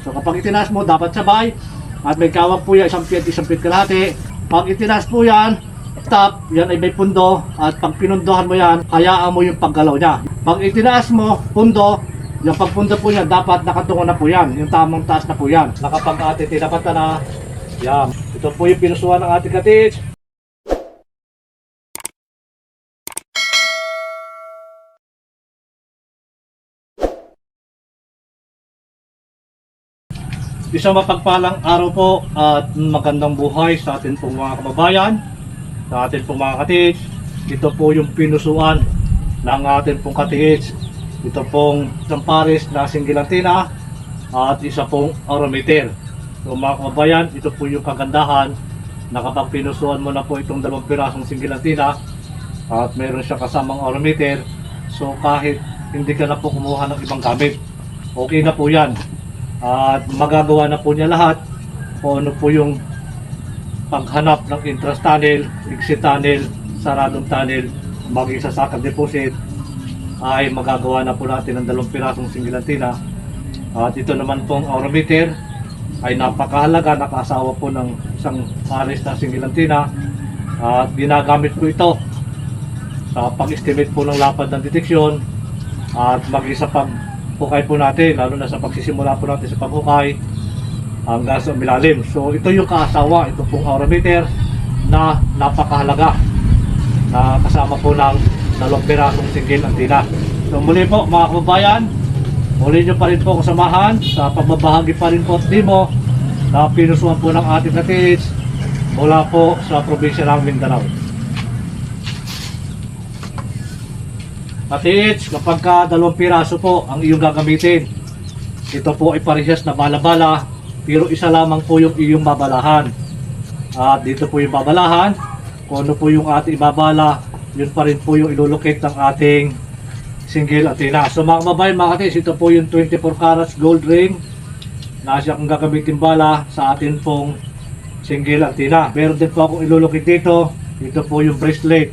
So kapag itinaas mo, dapat sabay. At may kawak po yan, isang feet kalahati. Pag itinaas po yan, stop, yan ay may pundo. At pag pinundohan mo yan, hayaan mo yung paggalaw niya. Pag itinaas mo, pundo, yung pagpundo po niya, dapat nakatungo na po yan. Yung tamang taas na po yan. Nakapag-ate, tinapatan na. Yan. Ito po yung pinusuhan ng ating cottage. Isang mapagpalang araw po at magandang buhay sa atin pong mga kababayan, sa atin pong mga cottage. Ito po yung pinusuan ng atin pong cottage. Ito pong isang pares na single antenna at isa pong orometer. So mga kababayan, ito po yung kagandahan na kapag pinusuan mo na po itong 2 pirasong single antenna at meron siya kasamang orometer, so kahit hindi ka na po kumuha ng ibang gamit, okay na po yan. At magagawa na po niya lahat kung ano po yung paghanap ng entrance tunnel, exit tunnel, saradong tunnel, maging sa sakang deposit, ay magagawa na po natin ng 2 pirasong single antenna. At ito naman pong orometer ay napakahalaga, nakaasawa po ng isang pares na single antenna. At ginagamit po ito sa pag-estimate po ng lapad ng deteksyon at maging sa paghukay po natin, lalo na sa pagsisimula po natin sa paghukay hanggang sa milalim. So ito yung kaasawa, ito pong orometer na napakahalaga na kasama po ng 2 pirasong single antenna. So muli po mga kababayan, muli nyo pa rin po kasamahan sa pagbabahagi pa rin po at demo na pinusuan po ng ating cottage mula po sa probinsya ng Mindanao. Cottage, kapag ka 2 piraso po ang iyong gagamitin, ito po ay parehas na bala-bala, pero isa lamang po yung iyong babalahan. At dito po yung babalahan, kung ano po yung ating ibabala, yun pa rin po yung ilulocate ng ating single antenna. So mga kababayan, mga cottage, ito po yung 24 carats gold ring na siya kung gagamitin bala sa atin pong single antenna. Meron din po akong ilulocate dito, ito po yung bracelet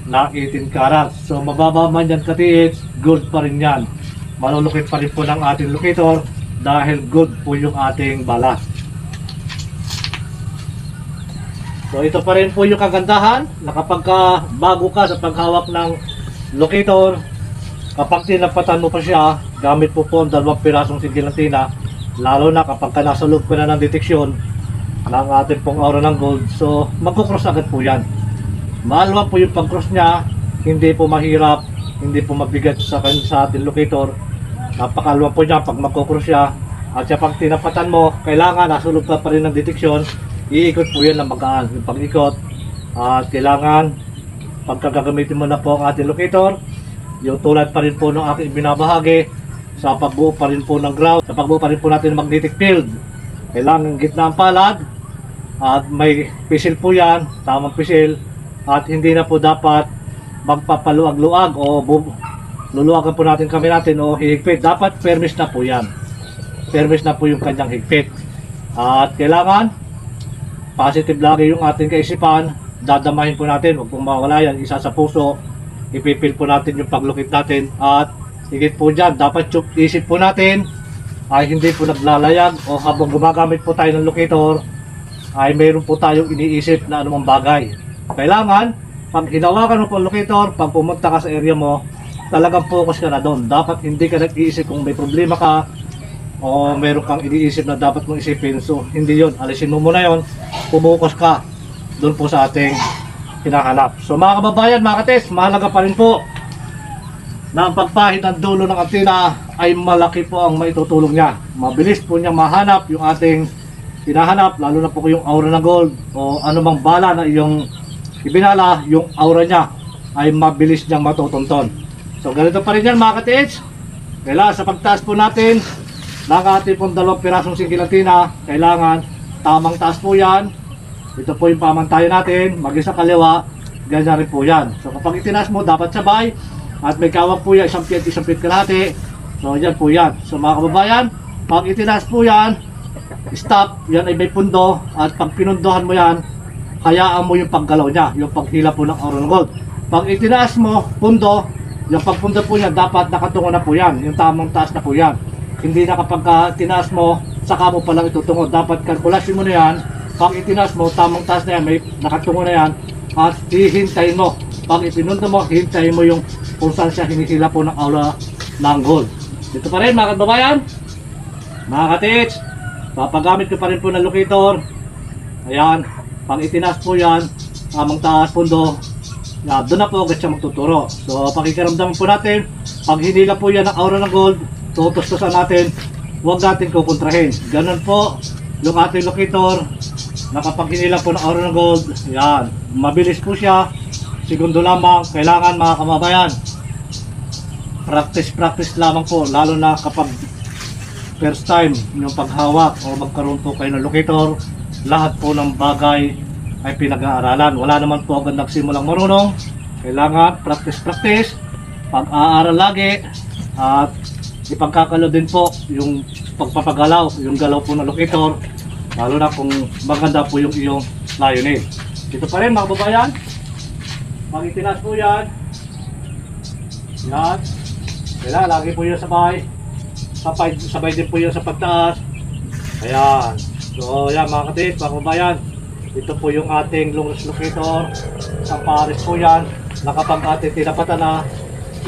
na 18 carats. So mababa man yan cottage, gold pa rin yan. Malulukit pa rin po ng ating locator dahil gold po yung ating bala. So ito pa rin po yung kagandahan na kapag bago ka sa paghawak ng locator, kapag tinapatan mo pa siya, gamit po po ang 2 pirasong single antenna, lalo na kapag nasa loob ka na ng deteksyon ng ating pong aura ng gold, so magkukross agad po yan. Maalwa po yung pag-cross niya, hindi po mahirap, hindi po mabigat sa ating locator. Napakalwa po niya pag magkukross siya. At siya pag tinapatan mo, kailangan nasulog ka pa rin ng deteksyon, iikot po yan ng magaan, yung pag-ikot. At kailangan, pagkagagamitin mo na po ang ating locator, yung tulad pa rin po ng aking binabahagi, sa pagbuo pa rin po ng ground, sa pagbuo pa rin po natin ng magnetic field, kailangan gitna ang palad, at may pisil po yan, tamang pisil. At hindi na po dapat magpapaluag-luag o luluwagan po natin kami natin o hihigpit. Dapat permis na po yan. Permis na po yung kanyang higpit. At kailangan positive lagi yung ating kaisipan. Dadamahin po natin, huwag pong mawala yan. Isa sa puso, ipipil po natin yung paglukit natin. At higit po dyan, dapat yung isip po natin ay hindi po naglalayag o habang gumagamit po tayo ng locator ay mayroon po tayong iniisip na anumang bagay. Kailangan, pag hinawakan mo po ang locator, pag pumunta ka sa area mo, talagang focus ka na doon. Dapat hindi ka nag-iisip kung may problema ka o meron kang iniisip na dapat mong isipin. So, hindi yon. Alisin mo muna yon. Pumukas ka doon po sa ating hinahanap. So, mga kababayan, mga kates, mahalaga pa rin po na ang pagpahid ng dulo ng antena ay malaki po ang maitutulong niya. Mabilis po niya mahanap yung ating hinahanap, lalo na po yung aura ng gold o anumang bala na iyong ibinala, yung aura niya ay mabilis niyang matutunton. So ganito pa rin yan mga ka-TH. Kailangan sa pagtaas po natin ng ating pong 2 pirasong single antenna, kailangan tamang taas po yan. Ito po yung pamantayan natin, maging sa kaliwa, ganyan rin po yan. So kapag itinaas mo, dapat sabay. At may kawak po yan, isang feet kalahati. So yan po yan. So mga kababayan, pag itinaas po yan, stop, yan ay may pundo. At pag pinundohan mo yan, hayaan mo yung paggalaw niya, yung paghila po ng aura ng gold. Pag itinaas mo, pundo, yung pagpundo po niya, dapat nakatungo na po yan, yung tamang taas na po yan. Hindi na kapag tinaas mo, saka mo palang itutungo. Dapat kalkulasyon mo na yan. Pag itinaas mo, tamang taas na yan, may nakatungo na yan, at hihintayin mo. Pag ipinunta mo, hintayin mo yung kung saan siya hinisila po ng aura ng gold. Dito pa rin mga kababayan, mga katits, papagamit ko pa rin po ng locator. Ayan, pag itinaas po yan, tamang taas, pundo, doon na po agad siya magtuturo. So pakikiramdaman po natin, pag hinila po yan ng aura ng gold, tutustusan natin, huwag natin kukontrahin. Ganun po yung ating locator, na kapag hinila po ng aura ng gold, yan, mabilis po siya, segundo lamang. Kailangan mga kababayan, practice lamang po, lalo na kapag first time yung paghawak o magkaroon po kayo ng locator. Lahat po ng bagay ay pinag-aaralan. Wala naman po agad nagsimulang marunong. Kailangan practice, pag-aaral lagi, at ipagkakalo din po yung pagpapagalaw, yung galaw po ng locator, lalo na kung maganda po yung iyong layunin. Dito pa rin mga kababayan, pag itinaas po yan, kailangan lagi po yun sabay din po yun sa pagtaas. Ayan. So yan mga katits, mga kababayan, ito po yung ating long-range locator. Sa pares po yan, na kapag ating tinapatan na,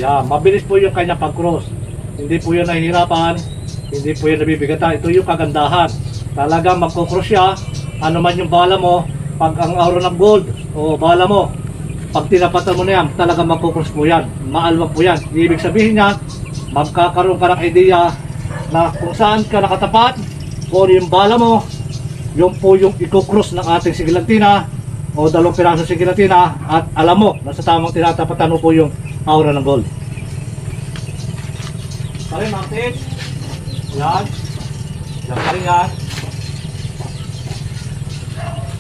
yan, mabilis po yung kanyang pag-cross. Hindi po yan nahihirapan, hindi po yan nabibigatan. Ito yung kagandahan. Talagang magkukross siya, ano man yung bala mo, pag ang aura ng gold o bala mo, pag tinapatan mo na yan, talagang magkukross po yan. Maalwag po yan. Ibig sabihin niya, magkakaroon ka ng idea na kung saan ka nakatapat, kung yung bala mo, yung po yung i-cross ng ating sigilantina o 2 pirasong sigilantina, at alam mo na sa tamang tinatapatan mo po yung aura ng gold. Pare Martin, yan pa rin yan.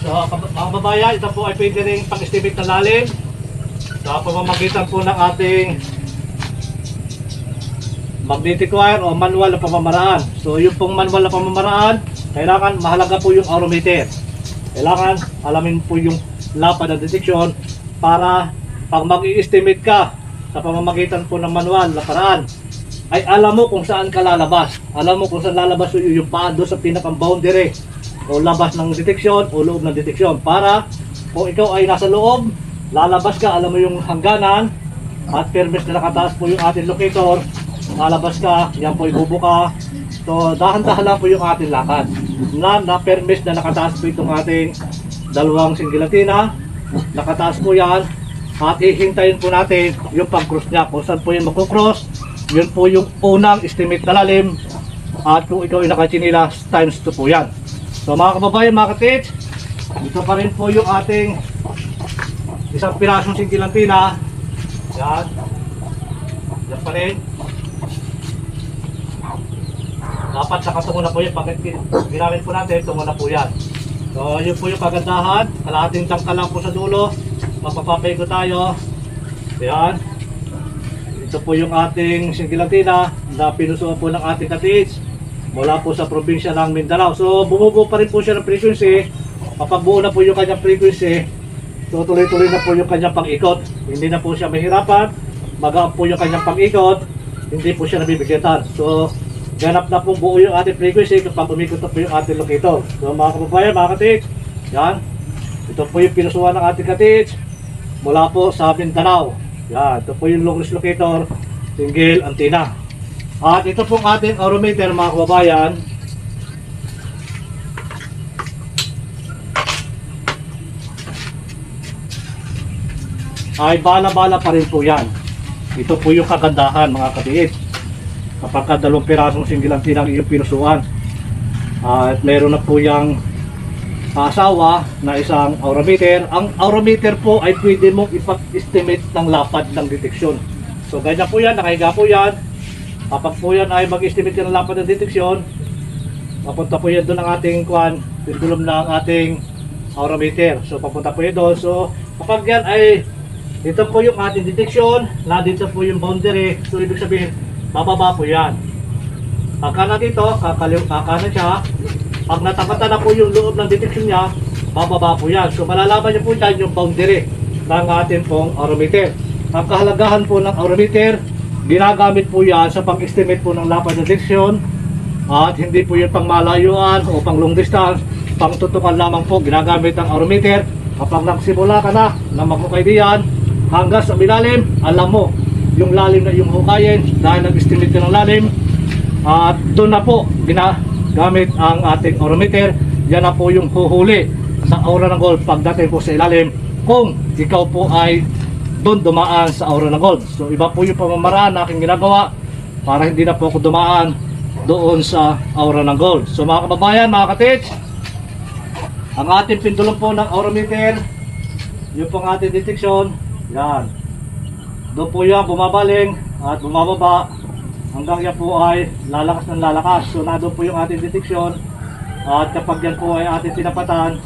So mga babayan, ito po ay pwede rin pang-estimate na lalim sa pamamagitan po ng ating magnetic wire o manual na pamamaraan. So yung pong manual na pamamaraan, kailangan mahalaga po yung aurameter. Kailangan alamin po yung lapad ng deteksyon para pag mag-i-estimate ka sa pamamagitan po ng manual na paraan, ay alam mo kung saan ka lalabas. Alam mo kung saan lalabas yung paado sa pinakang boundary o labas ng deteksyon o loob ng deteksyon. Para kung ikaw ay nasa loob, lalabas ka, alam mo yung hangganan, at permis na nakataas po yung ating locator, lalabas ka, yan po ibubuka. So dahan-dahan lang po yung ating lakad na permis na nakataas po itong ating 2 sigilantina. Nakataas po yan, at hihintayin po natin yung pag-cross niya. Kung saan po yung magkukross, yun po yung unang estimate na lalim, at kung ikaw ay nakachinilas, times 2 po yan. So mga kababayan, mga katits, ito pa rin po yung ating 1 pirasong sigilantina. Yan pa rin. Dapat nakatungo na po yan. Pag ginamit po natin, tungo na po yan. So yun po yung kagandahan. Kalahating tangka lang po sa dulo. Magpapapay ko tayo. Yan. Ito po yung ating sigilantina na pinusuan po ng ating katits mula po sa probinsya ng Mindanao. So bumubuo pa rin po siya ng frequency. Kapag buo na po yung kanyang frequency, so tuloy-tuloy na po yung kanyang pang-ikot. Hindi na po siya mahirapan. Magaan po yung kanyang pang-ikot. Hindi po siya nabibigatan. So ganap na pong buo yung ating frequency kapag umikot na po yung ating locator. So mga kababayan, mga katits, yan. Ito po yung pinusuan ng ating katits mula po sa Mindanao. Yan, ito po yung long-range locator, single antenna. At ito pong ating aurameter, mga kababayan. Ay bala-bala pa rin po yan. Ito po yung kagandahan, mga katits. Kapag ka 2 pirasong sigilantina ang iyong pinusuan, at meron na po yung asawa na isang aurameter. Ang aurameter po ay pwede mong ipag-estimate ng lapad ng deteksyon. So ganyan po yan, nakahiga po yan. Kapag po yan ay mag-estimate ng lapad ng deteksyon, papunta po yan doon ang ating pendulum ng ating aurameter. So papunta po yan doon. So kapag yan ay, ito po yung ating deteksyon, na dito po yung boundary. So ibig sabihin, bababa po yan. Pagka na dito, kakanan siya. Pag natapatan na po yung loob ng deteksyon niya, bababa po yan. So malalaman niyo po dyan yung boundary ng ating pong aurameter. Ang kahalagahan po ng aurameter, ginagamit po yan sa pag-estimate po ng lapad ng deteksyon At hindi po yun pang malayuan o pang long distance, pang tutukan lamang po ginagamit ang orometer. Kapag nagsimula ka na maghukay diyan hanggang sa ilalim, alam mo yung lalim na yung hukayin dahil nag-estimate ka ng lalim. At doon na po ginagamit ang ating orometer. Yan na po yung huhuli sa aura ng gold pagdating po sa ilalim kung ikaw po ay doon dumaan sa aura ng gold. So iba po yung pamamaraan na aking ginagawa para hindi na po ako dumaan doon sa aura ng gold. So mga kababayan, mga katits, ang ating pindulong po ng orometer, yung pong ating deteksyon, yan. Doon po yan bumabaling at bumababa hanggang yan po ay lalakas ng lalakas. So nandun po yung ating deteksyon at kapag yan po ay ating tinapatan,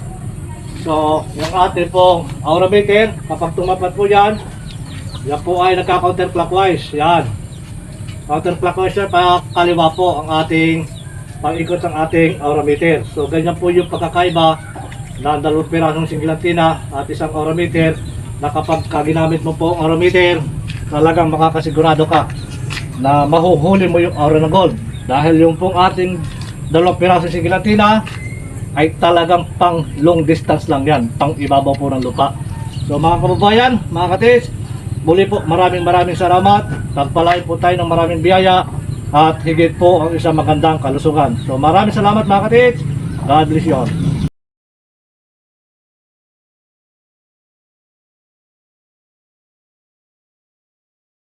so yung ating pong orometer, kapag tumapat po yan po ay nagka-counterclockwise. Yan. Counterclockwise yan, pa kaliwa po ang ating pag-ikot ng ating orometer. So ganyan po yung pagkakaiba ng dalawang pirasong singilantina at isang orometer na kapag ginamit mo po ang orometer, talagang makakasigurado ka na mahuhuli mo yung aura ng gold. Dahil yung pong ating dalawang pirasong singilantina ay talagang pang long distance lang yan, pang ibabaw po ng lupa. So mga kababayan, mga katis, muli po maraming salamat. Pagpalain po tayo ng maraming biyaya at higit po ang isang magandang kalusugan. So maraming salamat mga katis. God bless you all.